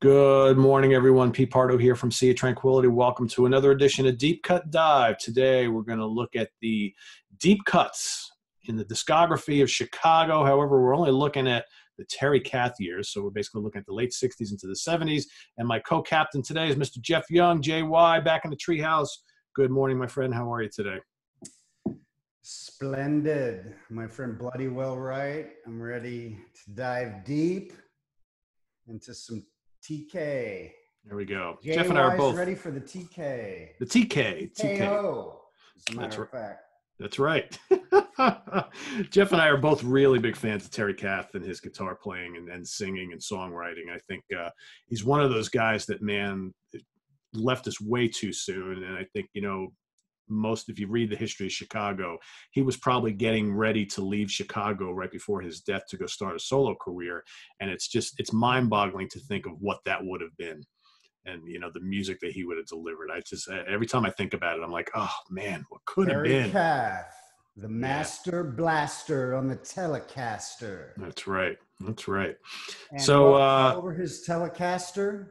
Good morning, everyone. Pardo here from Sea of Tranquility. Welcome to another edition of Deep Cut Dive. Today, we're going to look at the deep cuts in the discography of Chicago. However, we're only looking at the Terry Kath years, so we're basically looking at the late 60s into the 70s. And my co-captain today is Mr. Jeff Young, JY, back in the treehouse. Good morning, my friend. How are you today? Splendid, my friend. Bloody well right. I'm ready to dive deep into some TK. There we go. JY's Jeff and I are both ready for the TK. The TK. TKO, as a matter of fact. That's right. Jeff and I are both really big fans of Terry Kath and his guitar playing and singing and songwriting. I think he's one of those guys that, man, left us way too soon. And I think, if you read the history of Chicago, he was probably getting ready to leave Chicago right before his death to go start a solo career. And it's mind-boggling to think of what that would have been. And, the music that he would have delivered. Every time I think about it, I'm like, oh man, what could have been? Terry Kath, the master blaster on the Telecaster. That's right. That's right. And so over his Telecaster,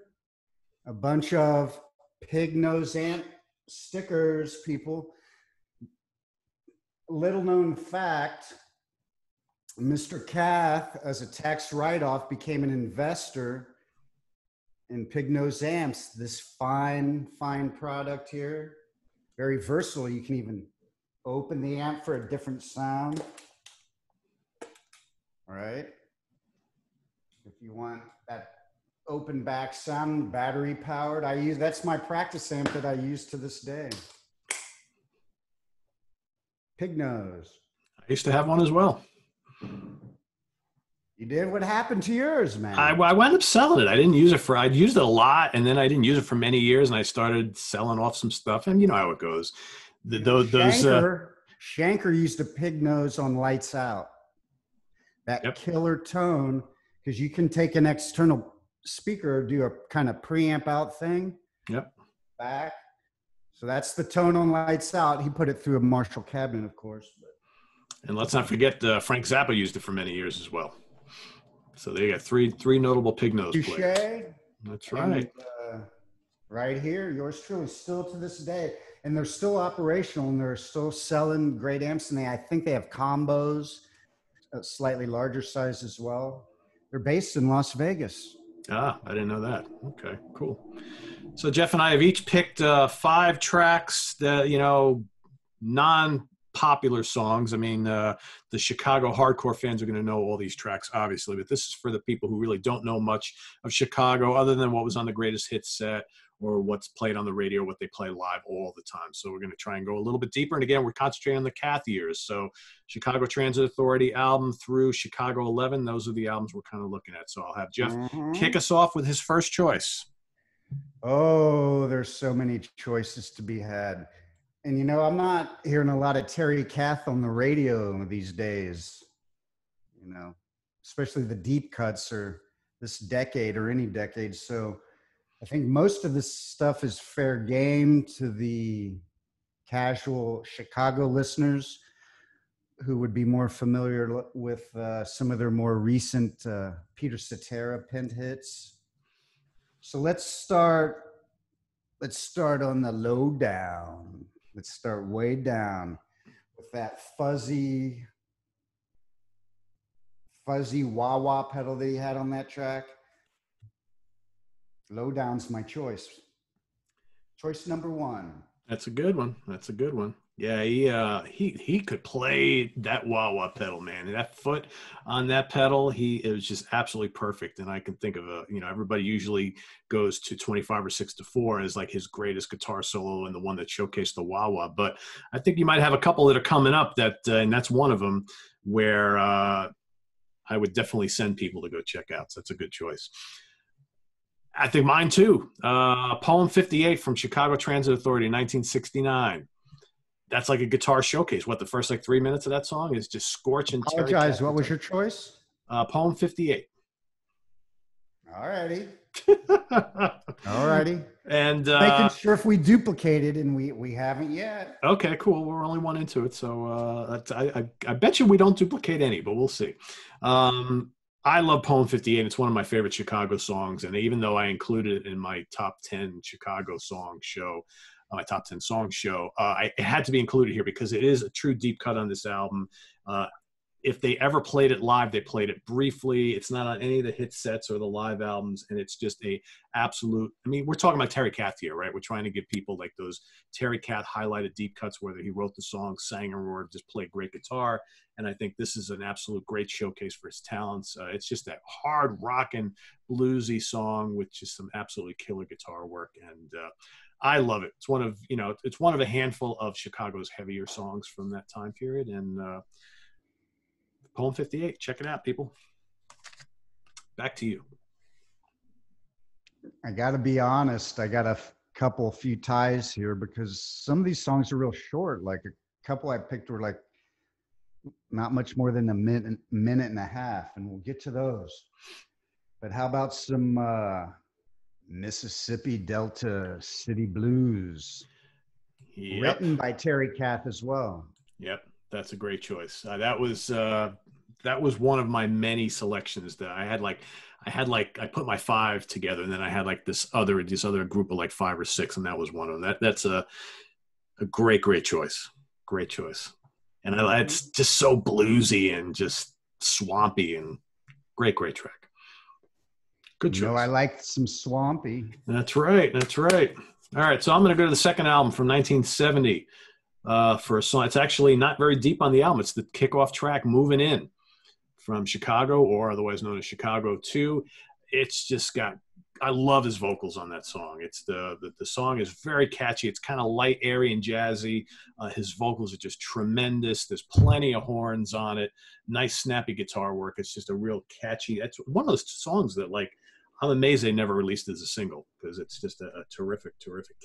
a bunch of pig nose amp stickers, people. Little known fact, Mr. Kath, as a tax write-off, became an investor in pig nose amps. This fine product here, very versatile. You can even open the amp for a different sound. All right, if you want that open back sound, battery powered. That's my practice amp that I use to this day. Pig nose. I used to have one as well. You did? What happened to yours, man? I wound up selling it. I'd used it a lot, and then I didn't use it for many years, and I started selling off some stuff, and you know how it goes. Shanker used a pig nose on Lights Out. That killer tone, because you can take an external speaker, do a kind of preamp out thing. Yep. Back. So that's the tone on Lights Out. He put it through a Marshall cabinet, of course. And let's not forget Frank Zappa used it for many years as well. So they got three notable pig nose players. That's right. And, right here, yours truly, still to this day. And they're still operational, and they're still selling great amps. And I think they have combos, a slightly larger size as well. They're based in Las Vegas. Ah, I didn't know that. Okay, cool. So Jeff and I have each picked 5 tracks that, non-popular songs. I mean, the Chicago hardcore fans are going to know all these tracks, obviously, but this is for the people who really don't know much of Chicago other than what was on the greatest hits set or what's played on the radio, what they play live all the time. So we're going to try and go a little bit deeper. And again, we're concentrating on the Kath years. So Chicago Transit Authority album through Chicago 11, those are the albums we're kind of looking at. So I'll have Jeff kick us off with his first choice. Oh, there's so many choices to be had. And, I'm not hearing a lot of Terry Kath on the radio these days, especially the deep cuts or this decade or any decade. So I think most of this stuff is fair game to the casual Chicago listeners who would be more familiar with some of their more recent Peter Cetera penned hits. So let's start on the low down. Let's start way down with that fuzzy wah-wah pedal that he had on that track. Low down's my choice. Choice number 1. That's a good one. Yeah, he could play that wah-wah pedal, man. And that foot on that pedal, it was just absolutely perfect. And I can think of everybody usually goes to 25 or 6-4 as like his greatest guitar solo and the one that showcased the wah-wah. But I think you might have a couple that are coming up and that's one of them where I would definitely send people to go check out. So that's a good choice. I think mine too. Poem 58 from Chicago Transit Authority, 1969. That's like a guitar showcase. The first 3 minutes of that song is just scorching. Apologize. What was your choice? Poem 58. All righty. And making sure if we duplicated, and we haven't yet. Okay, cool. We're only one into it, so I bet you we don't duplicate any, but we'll see. I love Poem 58. It's one of my favorite Chicago songs. And even though I included it in my top 10 Chicago song show, my top 10 song show, it had to be included here because it is a true deep cut on this album. If they ever played it live, they played it briefly. It's not on any of the hit sets or the live albums. And it's just a absolute, I mean, we're talking about Terry Kath here, right? We're trying to give people like those Terry Kath highlighted deep cuts where he wrote the song, sang or just played great guitar. And I think this is an absolute great showcase for his talents. It's just that hard rocking bluesy song with just some absolutely killer guitar work. And I love it. It's one of a handful of Chicago's heavier songs from that time period. And Poem 58, check it out, people. Back to you. I got to be honest. I got a few ties here because some of these songs are real short. Like a couple I picked were like not much more than a minute and a half, and we'll get to those. But how about some Mississippi Delta City Blues, written by Terry Kath as well? Yep, that's a great choice. That was one of my many selections that I had. I put my 5 together, and then I had like this other group of like 5 or 6, and that was one of them. That's a great choice. Great choice. And it's just so bluesy and just swampy and great track. Good choice. I like some swampy. That's right. All right, so I'm going to go to the second album from 1970 for a song. It's actually not very deep on the album. It's the kickoff track, Moving In, from Chicago, or otherwise known as Chicago 2. It's just got, I love his vocals on that song. It's the song is very catchy. It's kind of light, airy, and jazzy. His vocals are just tremendous. There's plenty of horns on it. Nice, snappy guitar work. It's just a real catchy. It's one of those songs that, like, I'm amazed they never released as a single because it's just a terrific,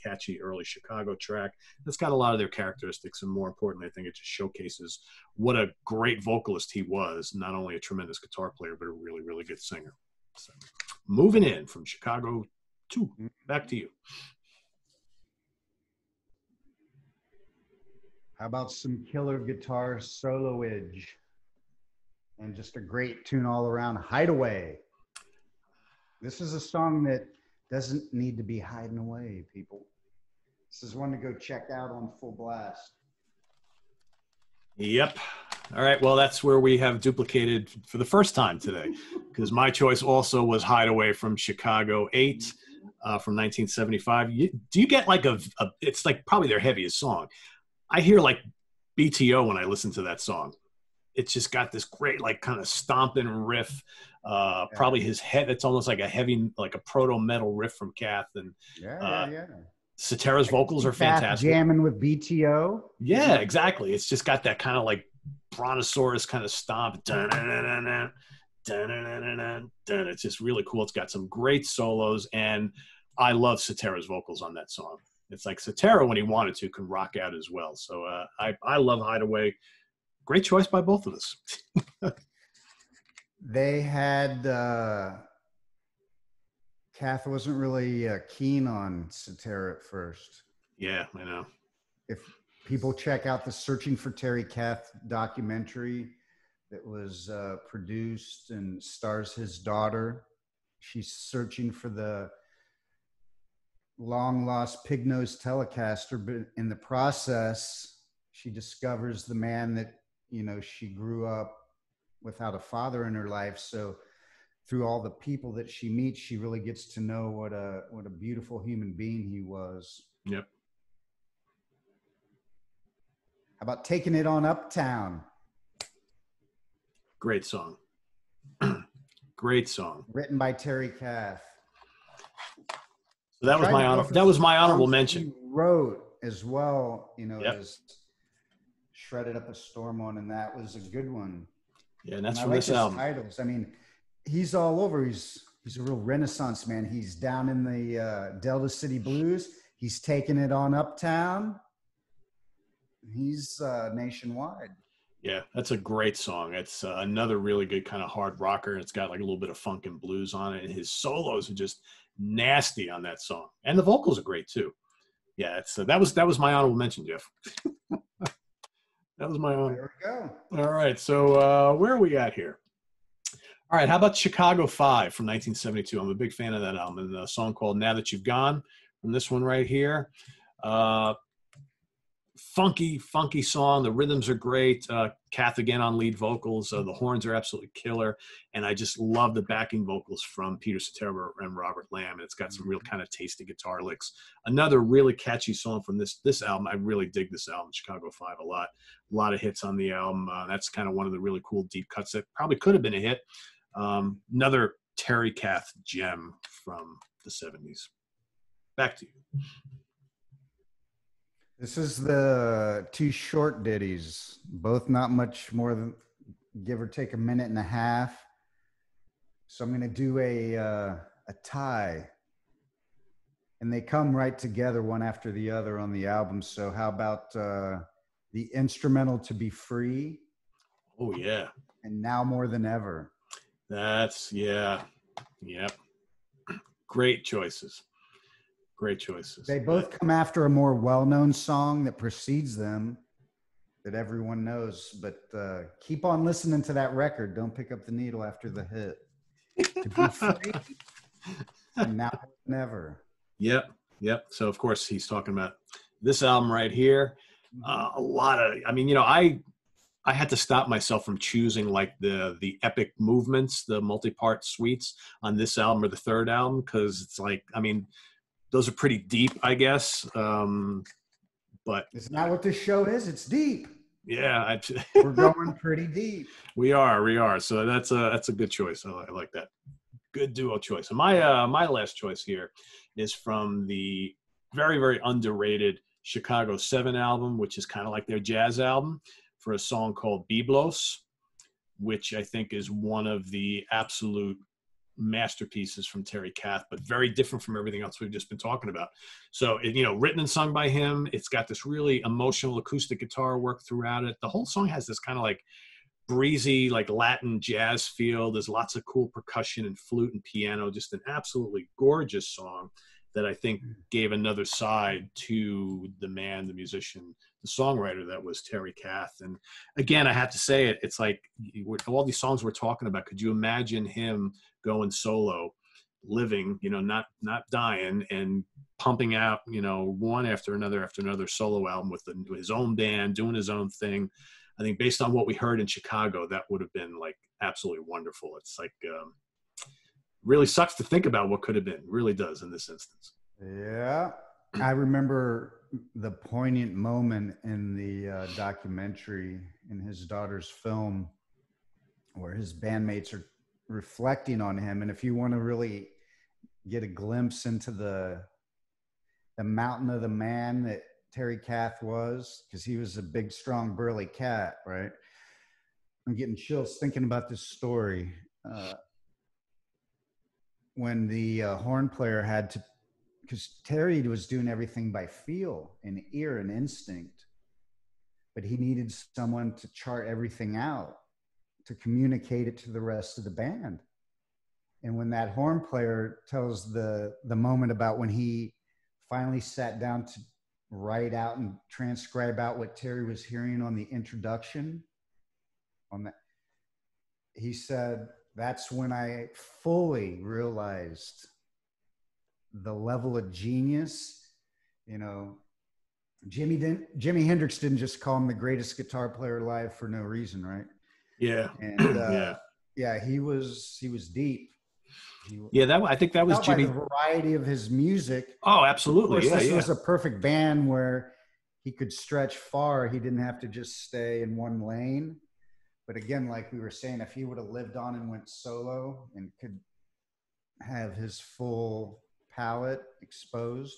catchy early Chicago track. It's got a lot of their characteristics, and more importantly, I think it just showcases what a great vocalist he was. Not only a tremendous guitar player, but a really, really good singer. So, Moving In from Chicago 2. Back to you. How about some killer guitar soloage and just a great tune all around, Hideaway. This is a song that doesn't need to be hiding away, people. This is one to go check out on full blast. Yep. All right. Well, that's where we have duplicated for the first time today, because my choice also was Hideaway from Chicago 8 from 1975. Do you get like it's like probably their heaviest song. I hear like BTO when I listen to that song. It's just got this great, like, kind of stomping riff. Probably his head. It's almost like a heavy, like a proto metal riff from Kath. And Cetera's vocals are fantastic. Jamming with BTO. Yeah, exactly. It's just got that kind of like brontosaurus kind of stomp. It's just really cool. It's got some great solos, and I love Cetera's vocals on that song. It's like Cetera, when he wanted to, can rock out as well. So I love Hideaway. Great choice by both of us. They had Kath wasn't really keen on Cetera at first. Yeah, I know. If people check out the Searching for Terry Kath documentary that was produced and stars his daughter, she's searching for the long lost pig-nosed Telecaster, but in the process, she discovers the man that, you know, she grew up without a father in her life. So through all the people that she meets, she really gets to know what a beautiful human being he was. Yep. How about Taking It on Uptown? Great song. Great song. Written by Terry Kath. So that was my honorable mention. He wrote as well, you know, as Shredded Up a Storm on, and that was a good one. Yeah, and that's from this album. Titles. I mean, he's all over. He's a real Renaissance man. He's down in the Delta City Blues. He's taking it on Uptown. He's nationwide. Yeah, that's a great song. It's another really good kind of hard rocker. It's got like a little bit of funk and blues on it, and his solos are just nasty on that song, and the vocals are great too. Yeah, it's that was my honorable mention, Jeff. That was my honor. There we go. All right, so where are we at here? All right, how about Chicago 5 from 1972? I'm a big fan of that album. And a song called Now That You've Gone from this one right here. Funky song. The rhythms are great. Kath again on lead vocals. The horns are absolutely killer. And I just love the backing vocals from Peter Cetera and Robert Lamb. And it's got some real kind of tasty guitar licks. Another really catchy song from this album. I really dig this album, Chicago 5, a lot. A lot of hits on the album. That's kind of one of the really cool deep cuts that probably could have been a hit. Another Terry Kath gem from the 70s. Back to you. This is the two short ditties, both not much more than give or take a minute and a half. So I'm going to do a tie, and they come right together one after the other on the album. So how about the instrumental To Be Free? Oh yeah. And Now More Than Ever. That's, yeah. Yep. Great choices. Great choices. They both come after a more well-known song that precedes them that everyone knows, but keep on listening to that record. Don't pick up the needle after the hit. To Be Free and Now More Than Ever. Yep. So of course he's talking about this album right here. A lot of, I mean, you know, I had to stop myself from choosing like the epic movements, the multi-part suites on this album or the third album, because it's like, I mean, those are pretty deep, I guess. But it's not what this show is. It's deep. Yeah, we're going pretty deep. We are. So that's a good choice. I like that. Good duo choice. And my last choice here is from the very, very underrated Chicago 7 album, which is kind of like their jazz album, for a song called Biblos, which I think is one of the absolute masterpieces from Terry Kath, but very different from everything else we've just been talking about. So, you know, written and sung by him. It's got this really emotional acoustic guitar work throughout it. The whole song has this kind of like breezy, like Latin jazz feel. There's lots of cool percussion and flute and piano. Just an absolutely gorgeous song that I think gave another side to the man, the musician, the songwriter that was Terry Kath. And again, I have to say it, it's like all these songs we're talking about, could you imagine him going solo, living, you know, not dying, and pumping out, you know, one after another solo album with his own band, doing his own thing. I think based on what we heard in Chicago, that would have been like absolutely wonderful. It's like, really sucks to think about what could have been. It really does in this instance. Yeah. I remember the poignant moment in the documentary in his daughter's film where his bandmates are reflecting on him. And if you want to really get a glimpse into the mountain of the man that Terry Kath was, because he was a big, strong, burly cat, right? I'm getting chills thinking about this story. When the horn player had to, because Terry was doing everything by feel and ear and instinct, but he needed someone to chart everything out, to communicate it to the rest of the band. And when that horn player tells the moment about when he finally sat down to write out and transcribe out what Terry was hearing on the introduction, on that, he said, that's when I fully realized the level of genius. You know, Jimi Hendrix didn't just call him the greatest guitar player alive for no reason, right? Yeah. And yeah, he was deep. I think that was Jimmy. By the variety of his music. Oh, absolutely. Of course, this was a perfect band where he could stretch far. He didn't have to just stay in one lane. But again, like we were saying, if he would have lived on and went solo and could have his full palette exposed.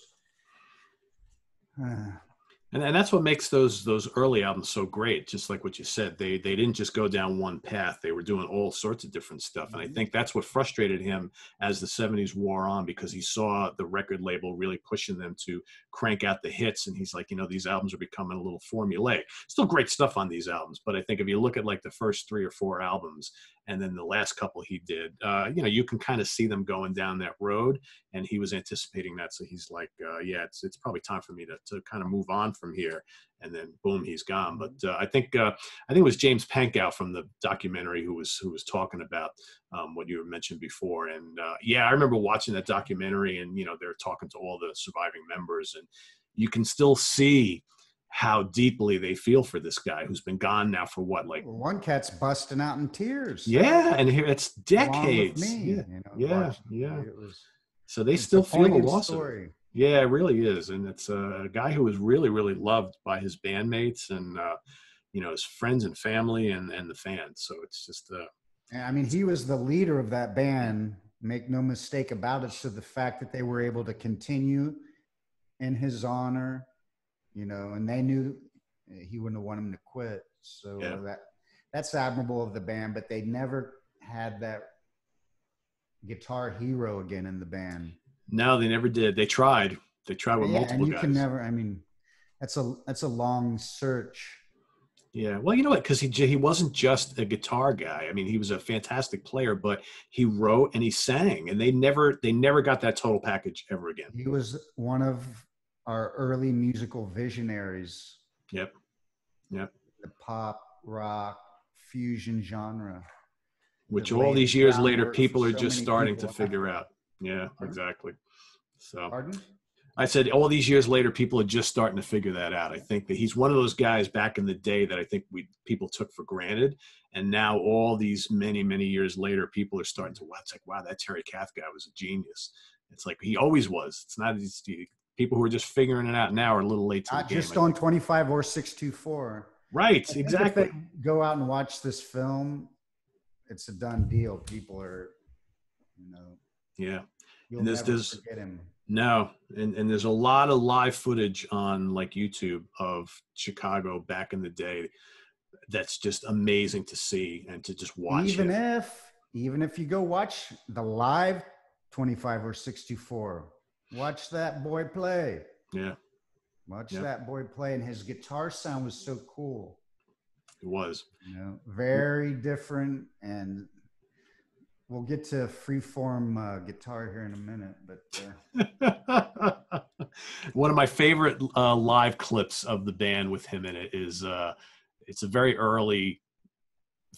And that's what makes those early albums so great. Just like what you said, they didn't just go down one path. They were doing all sorts of different stuff. And I think that's what frustrated him as the 70s wore on, because he saw the record label really pushing them to crank out the hits. And he's like, you know, these albums are becoming a little formulaic. Still great stuff on these albums. But I think if you look at like the first 3 or 4 albums And then the last couple he did, you can kind of see them going down that road, and he was anticipating that. So he's like, yeah, it's probably time for me to kind of move on from here. And then boom, he's gone. But I think it was James Pankow from the documentary who was talking about what you mentioned before. And yeah, I remember watching that documentary, and they're talking to all the surviving members, and you can still see how deeply they feel for this guy who's been gone now for what, like one cat's busting out in tears. Yeah, and here it's decades. Along with me, Yeah. It was, So they still feel the loss story. of it. Yeah, it really is, and it's a guy who was really, really loved by his bandmates and his friends and family and the fans. So it's just. I mean, he was the leader of that band. Make no mistake about it. So the fact that they were able to continue in his honor, and they knew he wouldn't have wanted him to quit. So that's admirable of the band, but they never had that guitar hero again in the band. No, they never did. They tried with multiple and you guys. Can never, I mean, that's a long search. Yeah. Well, you know what? Because he wasn't just a guitar guy. I mean, he was a fantastic player, but he wrote and he sang, and they never got that total package ever again. He was one of our early musical visionaries. Yep. The pop, rock, fusion genre. Which all these years later, people are just starting to figure out. Yeah, exactly. So, pardon? I said all these years later, people are just starting to figure that out. I think that he's one of those guys back in the day that I think people took for granted. And now all these many, many years later, people are starting to, it's like, wow, that Terry Kath guy was a genius. It's like, he always was. It's not people who are just figuring it out now are a little late to the game. Just on 25 or 624. Right, exactly. If they go out and watch this film, it's a done deal. People are, yeah. You'll never forget him. No, and there's a lot of live footage on like YouTube of Chicago back in the day. That's just amazing to see and to just watch. Even if you go watch the live 25 or 64, watch that boy play. Yeah. Watch that boy play, and his guitar sound was so cool. It was. Very different, and we'll get to freeform guitar here in a minute, but one of my favorite live clips of the band with him in it is it's a very early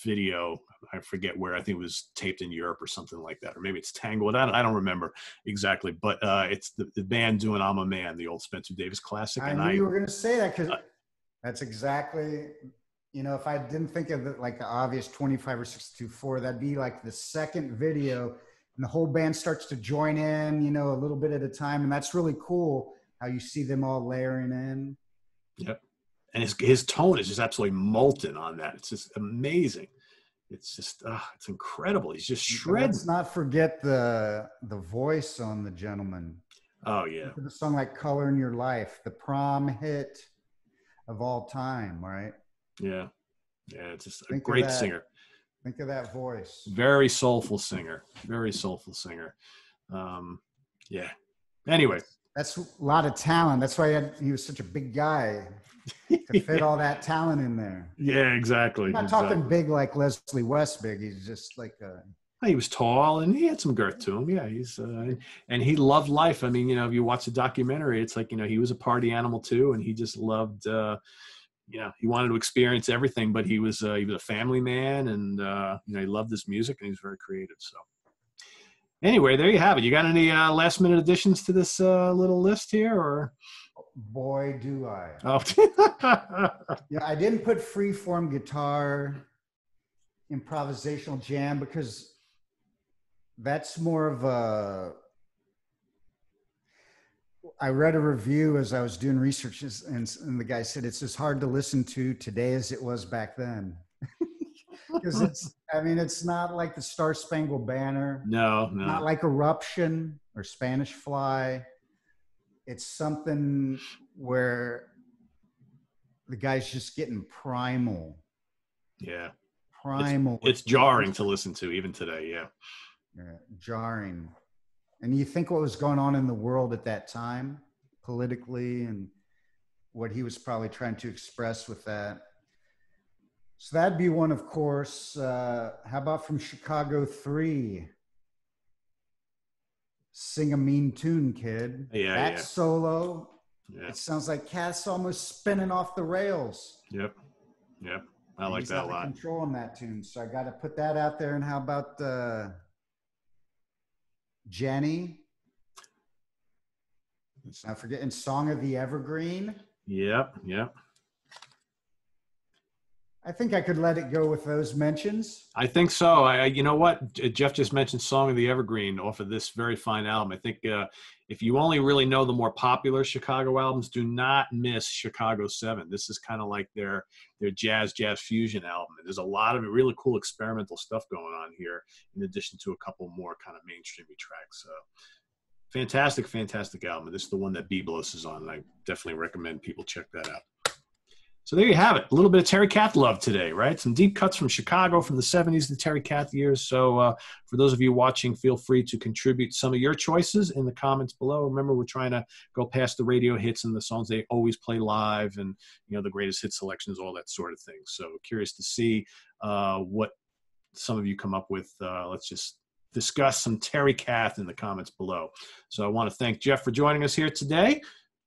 video. I forget where. I think it was taped in Europe or something like that, or maybe it's Tangled. I don't remember exactly, but it's the band doing "I'm a Man," the old Spencer Davis classic. I knew you were going to say that because that's exactly. If I didn't think of it like the obvious 25 or 624, that'd be like the second video, and the whole band starts to join in, a little bit at a time. And that's really cool how you see them all layering in. Yep. And his tone is just absolutely molten on that. It's just amazing. It's just, it's incredible. He's just shredding. Let's not forget the voice on the gentleman. Oh, yeah. The song like Color in Your Life, the prom hit of all time, right? Yeah. Yeah, it's just a great singer. Think of that voice. Very soulful singer. Yeah. Anyway. That's a lot of talent. That's why he was such a big guy to fit all that talent in there. Yeah, exactly. I'm not talking big like Leslie West big. He's just like he was tall and he had some girth to him. Yeah, he's and he loved life. I mean, if you watch the documentary, it's like, he was a party animal too, and he just loved he wanted to experience everything, but he was a family man, and he loved this music, and he was very creative. So anyway, there you have it. You got any last minute additions to this little list here, or? Boy, do I. Oh. I didn't put freeform guitar improvisational jam because that's more of a. I read a review as I was doing research, and the guy said it's as hard to listen to today as it was back then. Because it's not like the Star Spangled Banner. No. Not like Eruption or Spanish Fly. It's something where the guy's just getting primal. Yeah. Primal. It's jarring to listen to even today. Yeah. Jarring. And you think what was going on in the world at that time, politically, and what he was probably trying to express with that. So that'd be one, of course. How about from Chicago 3? Sing a Mean Tune, Kid. Yeah, That yeah. solo, Yeah. it sounds like Kath's almost spinning off the rails. Yep. I like He's that a got the lot. control on that tune. So I got to put that out there. And how about Jenny? Not forgetting Song of the Evergreen. Yep. I think I could let it go with those mentions. I think so. You know what? Jeff just mentioned Song of the Evergreen off of this very fine album. I think if you only really know the more popular Chicago albums, do not miss Chicago 7. This is kind of like their jazz fusion album. And there's a lot of really cool experimental stuff going on here, in addition to a couple more kind of mainstreamy tracks. Fantastic album. This is the one that Biblos is on, and I definitely recommend people check that out. So there you have it. A little bit of Terry Kath love today, right? Some deep cuts from Chicago from the 70s, the Terry Kath years. So for those of you watching, feel free to contribute some of your choices in the comments below. Remember, we're trying to go past the radio hits and the songs they always play live, and the greatest hit selections, all that sort of thing. So curious to see what some of you come up with. Let's just discuss some Terry Kath in the comments below. So I want to thank Jeff for joining us here today.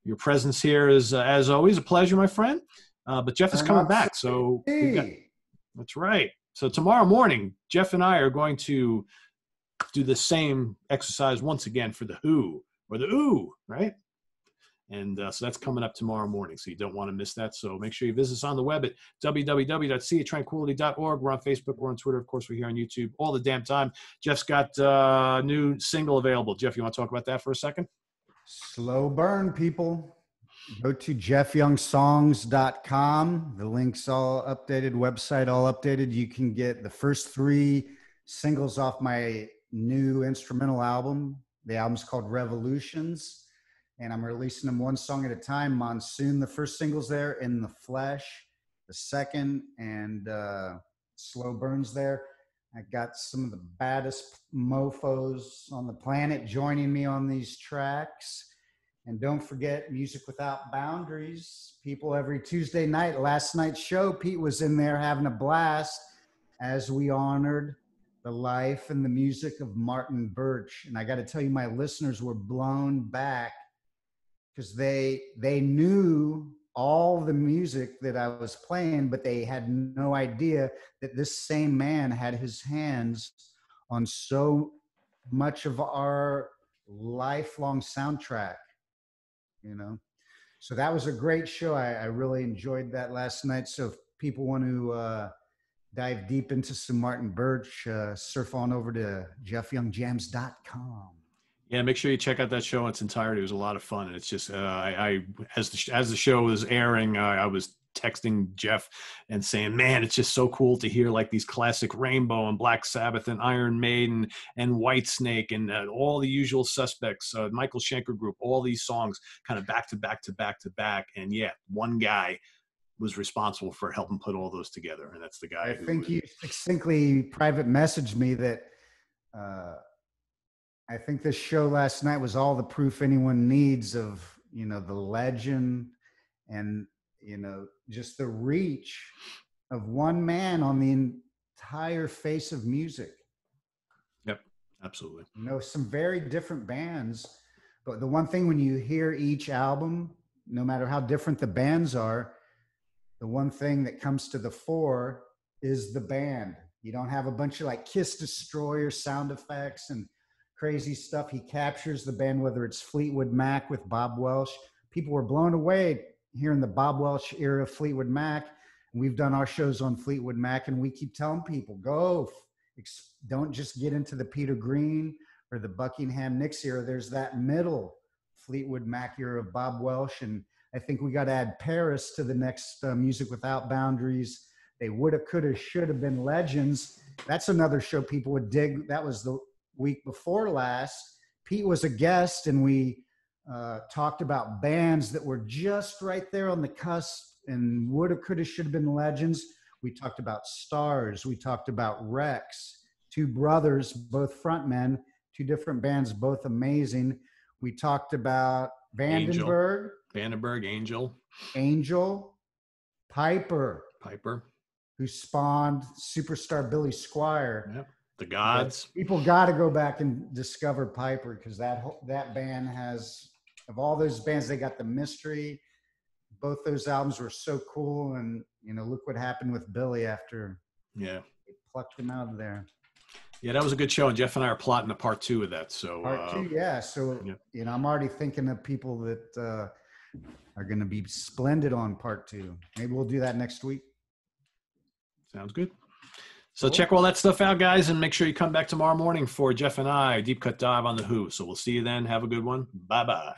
Your presence here is, as always, a pleasure, my friend. But Jeff is coming back, so that's right. So tomorrow morning, Jeff and I are going to do the same exercise once again for the Who, or the Ooh, right? And so that's coming up tomorrow morning, so you don't want to miss that. So make sure you visit us on the web at www.seatranquility.org. We're on Facebook, we're on Twitter, of course, we're here on YouTube all the damn time. Jeff's got a new single available. Jeff, you want to talk about that for a second? Slow burn, people. Go to jeffyoungsongs.com. The link's all updated, website all updated. You can get the first 3 singles off my new instrumental album. The album's called Revolutions, and I'm releasing them one song at a time. Monsoon, the first single's there. In the Flesh, the second, and Slow Burns there. I got some of the baddest mofos on the planet joining me on these tracks. And don't forget Music Without Boundaries. People, every Tuesday night, last night's show, Pete was in there having a blast as we honored the life and the music of Martin Birch. And I got to tell you, my listeners were blown back because they knew all the music that I was playing, but they had no idea that this same man had his hands on so much of our lifelong soundtrack. So that was a great show. I really enjoyed that last night. So if people want to dive deep into some Martin Birch, surf on over to jeffyoungjams.com. Yeah, make sure you check out that show in its entirety. It was a lot of fun, and it's just as the show was airing, I was texting Jeff and saying, man, it's just so cool to hear like these classic Rainbow and Black Sabbath and Iron Maiden and Whitesnake and all the usual suspects, Michael Schenker Group, all these songs kind of back to back to back to back. And yeah, one guy was responsible for helping put all those together, and that's the guy. I think you succinctly private messaged me that I think this show last night was all the proof anyone needs of, the legend and, just the reach of one man on the entire face of music. Yep, absolutely. Some very different bands, but the one thing when you hear each album, no matter how different the bands are, the one thing that comes to the fore is the band. You don't have a bunch of like Kiss Destroyer sound effects and crazy stuff. He captures the band, whether it's Fleetwood Mac with Bob Welch. People were blown away hearing the Bob Welch era of Fleetwood Mac. And we've done our shows on Fleetwood Mac, and we keep telling people, don't just get into the Peter Green or the Buckingham Nicks era. There's that middle Fleetwood Mac era of Bob Welch. And I think we got to add Paris to the next Music Without Boundaries. They woulda, coulda, shoulda been legends. That's another show people would dig. That was the week before last. Pete was a guest, and we talked about bands that were just right there on the cusp and woulda, coulda, shoulda been legends. We talked about Stars. We talked about Rex, 2 brothers, both frontmen, 2 different bands, both amazing. We talked about Vandenberg, Angel, Piper, who spawned superstar Billy Squier. Yep. The Gods. People got to go back and discover Piper, because that band has, of all those bands, they got the mystery. Both those albums were so cool, and look what happened with Billy after they plucked him out of there. Yeah, that was a good show, and Jeff and I are plotting a part 2 of that. So part 2, yeah. So I'm already thinking of people that are going to be splendid on part 2. Maybe we'll do that next week. Sounds good. So check all that stuff out, guys, and make sure you come back tomorrow morning for Jeff and I, Deep Cut Dive on The Who. So we'll see you then. Have a good one. Bye-bye.